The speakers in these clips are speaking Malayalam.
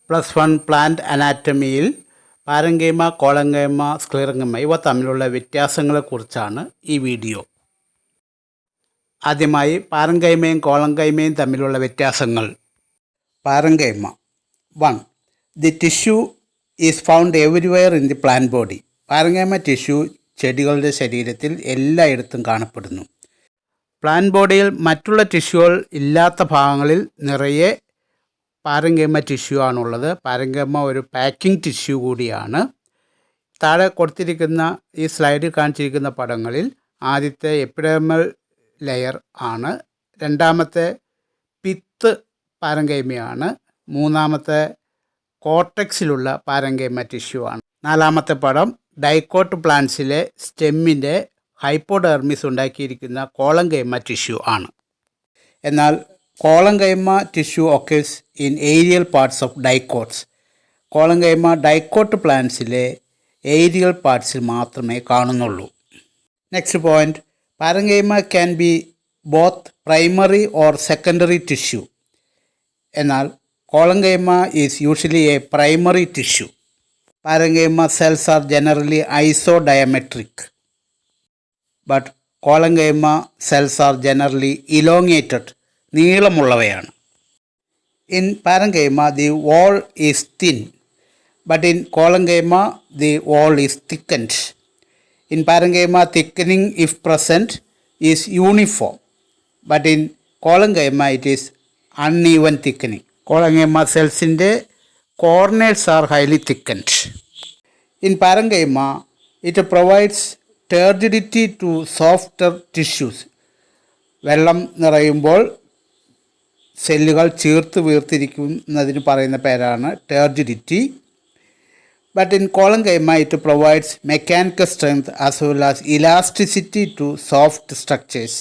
+1 പ്ലാന്റ് അനാറ്റമിയിൽ പാരങ്കൈമ, കോളങ്കൈമ, സ്ക്ലിറങ്കൈമ ഇവ തമ്മിലുള്ള വ്യത്യാസങ്ങളെക്കുറിച്ചാണ് ഈ വീഡിയോ. ആദ്യമായി പാരങ്കൈമയും കോളങ്കൈമയും തമ്മിലുള്ള വ്യത്യാസങ്ങൾ. Parenchyma 1. The tissue is found everywhere in the plant body. Parenchyma tissue ചെടികളുടെ ശരീരത്തിൽ എല്ലായിടത്തും കാണപ്പെടുന്നു. പ്ലാന്റ് ബോഡിയിൽ മറ്റുള്ള ടിഷ്യൂകൾ ഇല്ലാത്ത ഭാഗങ്ങളിൽ നിറയെ പാരങ്കൈമ ടിഷ്യൂ ആണുള്ളത്. പാരങ്കൈമ ഒരു പാക്കിംഗ് ടിഷ്യൂ കൂടിയാണ്. താഴെ കൊടുത്തിരിക്കുന്ന ഈ സ്ലൈഡിൽ കാണിച്ചിരിക്കുന്ന പടങ്ങളിൽ ആദ്യത്തെ എപ്പിഡെർമൽ ലെയർ ആണ്, രണ്ടാമത്തെ പിത്ത് പാരങ്കൈമയാണ്, മൂന്നാമത്തെ കോർട്ടെക്സിലുള്ള പാരങ്കൈമ ടിഷ്യൂ ആണ്. നാലാമത്തെ പടം ഡൈക്കോട്ട് പ്ലാന്റ്സിലെ സ്റ്റെമ്മിൻ്റെ ഹൈപ്പോഡെർമിസ് ഉണ്ടാക്കിയിരിക്കുന്ന കോളങ്കൈമ ടിഷ്യൂ ആണ്. എന്നാൽ collenchyma tissue occurs in aerial parts of dicots. Collenchyma dicot പ്ലാന്റ്സിലെ ഏരിയൽ പാർട്സിൽ മാത്രമേ കാണുന്നുള്ളൂ. Next point, parenchyma can be both primary or secondary tissue. എന്നാൽ collenchyma is usually a primary tissue. Parenchyma cells are generally isodiametric, but collenchyma cells are generally elongated, നീളമുള്ളവയാണ്. In parenchyma the wall is thin, but in collenchyma the wall is thickened. In parenchyma thickening, if present, is uniform, but in collenchyma it is uneven thickening. Collenchyma സെൽസിൻ്റെ corners are highly thickened. In parenchyma, it provides turgidity to softer tissues. വെള്ളം നിറയുമ്പോൾ സെല്ലുകൾ ചീർത്ത് വീർത്തിരിക്കുന്നതിന് പറയുന്ന പേരാണ് turgidity. But in collenchyma it provides mechanical strength as well as elasticity to soft structures.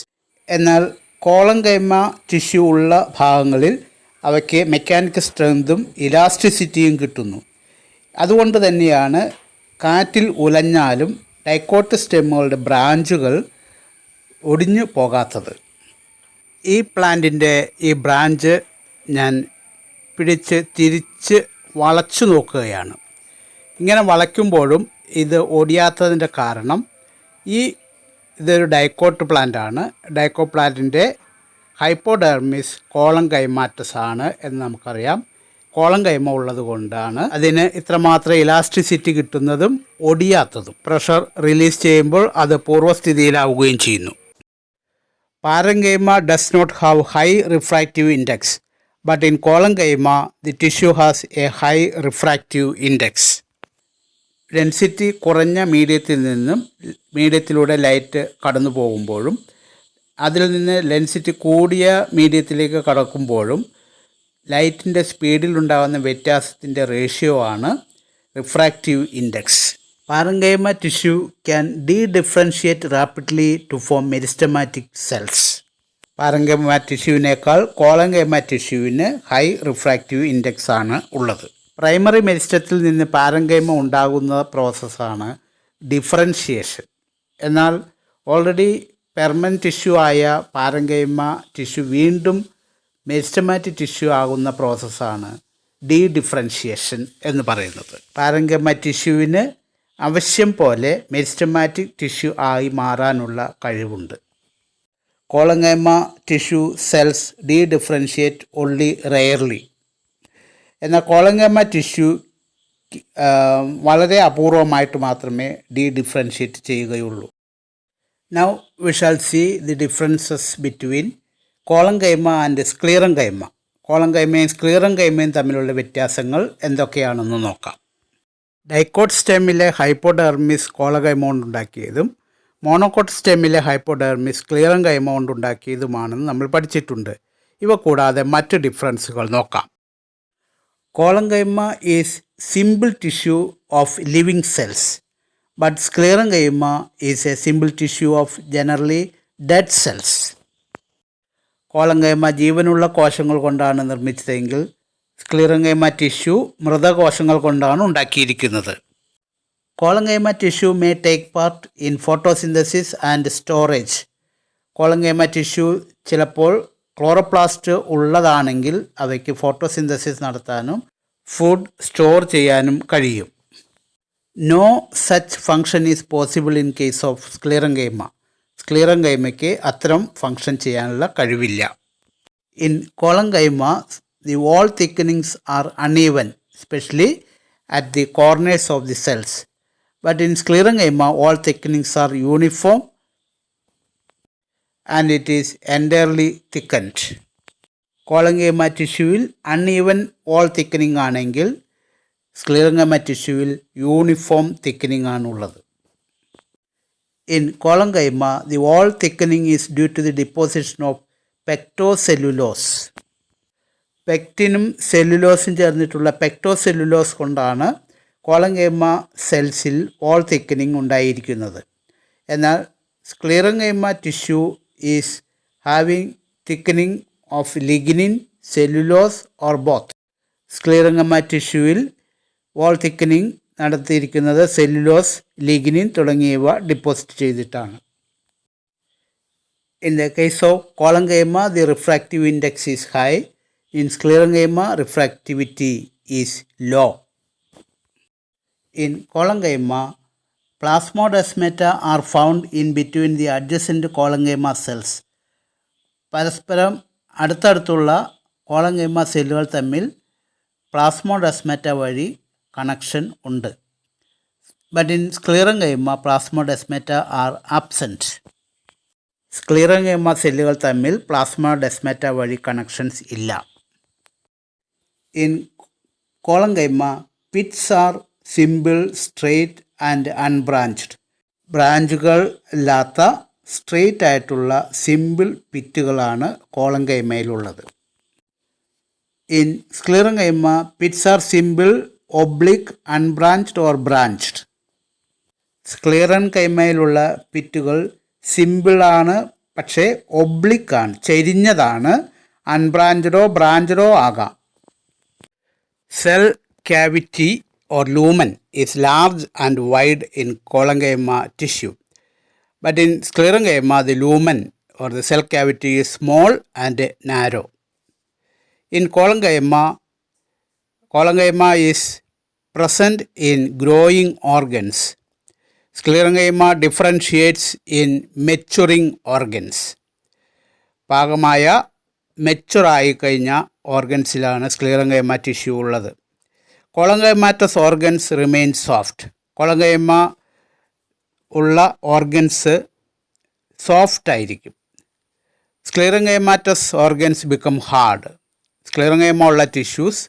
എന്നാൽ കോളങ്കൈമ ടിഷ്യൂ ഉള്ള ഭാഗങ്ങളിൽ അവയ്ക്ക് മെക്കാനിക്കൽ സ്ട്രെങ്തും ഇലാസ്റ്റിസിറ്റിയും കിട്ടുന്നു. അതുകൊണ്ട് തന്നെയാണ് കാറ്റിൽ ഉലഞ്ഞാലും ഡൈക്കോട്ട് സ്റ്റെമ്മുകളുടെ ബ്രാഞ്ചുകൾ ഒടിഞ്ഞു പോകാത്തത്. ഈ പ്ലാന്റിൻ്റെ ഈ ബ്രാഞ്ച് ഞാൻ പിടിച്ച് തിരിച്ച് വളച്ചു നോക്കുകയാണ്. ഇങ്ങനെ വളയ്ക്കുമ്പോഴും ഇത് ഒടിയാത്തതിൻ്റെ കാരണം ഇതൊരു ഡൈക്കോട്ട് പ്ലാന്റാണ്. ഡൈക്കോട്ട് പ്ലാന്റിൻ്റെ ഹൈപ്പോഡെർമിസ് കോളങ്കൈമാറ്റസ് ആണ് എന്ന് നമുക്കറിയാം. കോളങ്കൈമ ഉള്ളത് കൊണ്ടാണ് അതിന് ഇത്രമാത്രം ഇലാസ്റ്റിസിറ്റി കിട്ടുന്നതും ഒടിയാത്തതും. പ്രഷർ റിലീസ് ചെയ്യുമ്പോൾ അത് പൂർവ്വസ്ഥിതിയിലാവുകയും ചെയ്യുന്നു. Parenchyma does not have high refractive index, but in collenchyma the tissue has a high refractive index. Density കുറഞ്ഞ മീഡിയത്തിലൂടെ ലൈറ്റ് കടന്നു പോകുമ്പോഴും അതിൽ നിന്ന് ഡെൻസിറ്റി കൂടിയ മീഡിയത്തിലേക്ക് കടക്കുമ്പോഴും ലൈറ്റിൻ്റെ സ്പീഡിലുണ്ടാകുന്ന വ്യത്യാസത്തിൻ്റെ റേഷ്യോ ആണ് refractive index. Parenchyma tissue can differentiate rapidly to form meristematic cells. Parenchyma ടിഷ്യൂവിനേക്കാൾ കോളങ്കൈമ ടിഷ്യൂവിന് ഹൈ റിഫ്രാക്റ്റീവ് ഇൻഡെക്സ് ആണ് ഉള്ളത്. പ്രൈമറി മെരിസ്റ്റത്തിൽ നിന്ന് പാരങ്കൈമ ഉണ്ടാകുന്ന പ്രോസസ്സാണ് ഡിഫറൻഷിയേഷൻ. എന്നാൽ ഓൾറെഡി പെർമനൻറ്റ് ടിഷ്യൂ ആയ പാരങ്കൈമ ടിഷ്യൂ വീണ്ടും മെരിസ്റ്റമാറ്റിക് ടിഷ്യൂ ആകുന്ന പ്രോസസ്സാണ് ഡിഫറൻഷിയേഷൻ എന്ന് പറയുന്നത്. പാരങ്കൈമ ടിഷ്യൂവിന് ആവശ്യം പോലെ മെരിസ്റ്റമാറ്റിക് ടിഷ്യൂ ആയി മാറാനുള്ള കഴിവുണ്ട്. Collenchyma tissue cells differentiate only rarely. എന്നാൽ കോളങ്കൈമ ടിഷ്യൂ വളരെ അപൂർവമായിട്ട് മാത്രമേ ഡിഫറൻഷിയേറ്റ് ചെയ്യുകയുള്ളൂ. Now we shall see the differences between collenchyma and sclerenchyma. കോളങ്കൈമയും സ്ക്ലിറങ്കൈമയും തമ്മിലുള്ള വ്യത്യാസങ്ങൾ എന്തൊക്കെയാണെന്ന് നോക്കാം. ഡൈക്കോട്ട് സ്റ്റെമ്മിലെ ഹൈപ്പോഡെർമിസ് കോളങ്കൈമ കൊണ്ടുണ്ടാക്കിയതും മോണോക്കോട്ട് സ്റ്റെമ്മിലെ ഹൈപ്പോഡെർമിസ് സ്ക്ലിറങ്കൈമ കൊണ്ടുണ്ടാക്കിയതുമാണെന്ന് നമ്മൾ പഠിച്ചിട്ടുണ്ട്. ഇവ കൂടാതെ മറ്റ് ഡിഫറൻസുകൾ നോക്കാം. Collenchyma is simple tissue of living cells, but sclerenchyma is a simple tissue of generally dead cells. Collenchyma ജീവനുള്ള കോശങ്ങൾ കൊണ്ടാണ് നിർമ്മിച്ചതെങ്കിൽ സ്ക്ലിറങ്കൈമ ടിഷ്യൂ മൃതകോശങ്ങൾ കൊണ്ടാണ് ഉണ്ടാക്കിയിരിക്കുന്നത്. Collenchyma tissue may take part in photosynthesis and storage. Collenchyma tissue ചിലപ്പോൾ ക്ലോറോപ്ലാസ്റ്റ് ഉള്ളതാണെങ്കിൽ അവയ്ക്ക് ഫോട്ടോസിന്തസിസ് നടത്താനും ഫുഡ് സ്റ്റോർ ചെയ്യാനും കഴിയും. No such function is possible in case of sclerenchyma. സ്ക്ലിറൻകൈമയ്ക്ക് അത്തരം ഫങ്ഷൻ ചെയ്യാനുള്ള കഴിവില്ല. In collenchyma the wall thickenings are uneven, especially at the corners of the cells. But in sclerenchyma all thickenings are uniform and it is entirely thickened. Collenchyma ടിഷ്യൂവിൽ അൺഈവൻ വാൾ തിക്കനിങ് ആണെങ്കിൽ സ്ക്ലിറൻകൈമ ടിഷ്യൂവിൽ യൂണിഫോം തിക്കനിങ് ആണുള്ളത്. In collenchyma the wall thickening is due to the deposition of pectocellulose. പെക്റ്റിനും സെല്ലുലോസും ചേർന്നിട്ടുള്ള പെക്ടോസെല്ലുലോസ് കൊണ്ടാണ് കോളൻകൈമ സെൽസിൽ വാൾ തിക്കനിങ് ഉണ്ടായിരിക്കുന്നത്. എന്നാൽ sclerenchyma tissue is having thickening of lignin, cellulose or both. Sclerenchyma ടിഷ്യൂവിൽ വാൾ തിക്കനിങ് നടത്തിയിരിക്കുന്നത് സെല്ലുലോസ്, ലിഗ്നിൻ തുടങ്ങിയവ ഡിപ്പോസിറ്റ് ചെയ്തിട്ടാണ്. In the case of collenchyma the refractive index is high. In സ്ക്ലിറൻകൈമ refractivity is low. In collenchyma plasmodesmata are found in between the adjacent collenchyma cells. പരസ്പരം അടുത്തടുത്തുള്ള കോളൻകൈമ സെല്ലുകൾ തമ്മിൽ പ്ലാസ്മോഡെസ്മാറ്റ വഴി കണക്ഷൻ ഉണ്ട്. But in sclerenchyma plasmodesmata are absent. Sclerenchyma സെല്ലുകൾ തമ്മിൽ പ്ലാസ്മോഡെസ്മാറ്റ വഴി കണക്ഷൻസ് ഇല്ല. In collenchyma pits are simple, straight and unbranched. ബ്രാഞ്ചുകൾ ഇല്ലാത്ത സ്ട്രെയിറ്റ് ആയിട്ടുള്ള സിമ്പിൾ പിറ്റുകളാണ് കോളൻകൈമയിലുള്ളത്. In sclerenchyma pits are simple, oblique, unbranched or branched. സ്ക്ലിറൻകൈമയിലുള്ള പിറ്റുകൾ സിമ്പിളാണ്, പക്ഷേ ഒബ്ലിക്കാണ്, ചെരിഞ്ഞതാണ്. അൺബ്രാഞ്ച്ഡോ ബ്രാഞ്ച്ഡോ ആകാം. Cell cavity or lumen is large and wide in collenchyma tissue, but in sclerenchyma the lumen or the cell cavity is small and narrow. In collenchyma is present in growing organs. Sclerenchyma differentiates in maturing organs. പാകമായ മെച്ചുറായി കഴിഞ്ഞ ഓർഗൻസിലാണ് സ്ക്ലിറൻകൈമ ടിഷ്യൂ ഉള്ളത്. കോളൻകൈമാറ്റസ് ഓർഗൻസ് റിമെയിൻ സോഫ്റ്റ്. കോളൻകൈമ ഉള്ള ഓർഗൻസ് സോഫ്റ്റ് ആയിരിക്കും. സ്ക്ലിറൻകൈമാറ്റസ് ഓർഗൻസ് ബിക്കം ഹാർഡ്. സ്ക്ലിറൻകൈമ ഉള്ള ടിഷ്യൂസ്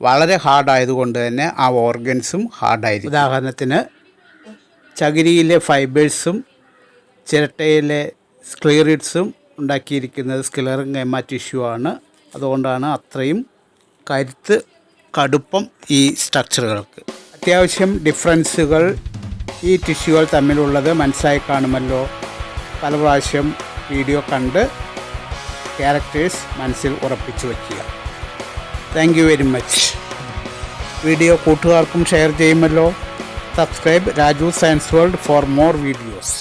വളരെ ഹാർഡായതുകൊണ്ട് തന്നെ ആ ഓർഗൻസും ഹാർഡായിരിക്കും. ഉദാഹരണത്തിന് ചകിരിയിലെ ഫൈബേഴ്സും ചിരട്ടയിലെ സ്ക്ലീറിഡ്സും ഉണ്ടാക്കിയിരിക്കുന്നത് സ്ക്ലിറൻകൈമ ടിഷ്യൂ ആണ്. അതുകൊണ്ടാണ് അത്രയും കടുപ്പം ഈ സ്ട്രക്ചറുകൾക്ക്. അത്യാവശ്യം ഡിഫറൻസുകൾ ഈ ടിഷ്യൂകൾ തമ്മിലുള്ളത് മനസ്സിലായി കാണുമല്ലോ. പല പ്രാവശ്യം വീഡിയോ കണ്ട് ക്യാരക്ടേഴ്സ് മനസ്സിൽ ഉറപ്പിച്ചു വയ്ക്കുക. Thank you very much. Video കൂട്ടുകാർക്കും ഷെയർ ചെയ്യുമല്ലോ. Subscribe Raju science world for more videos.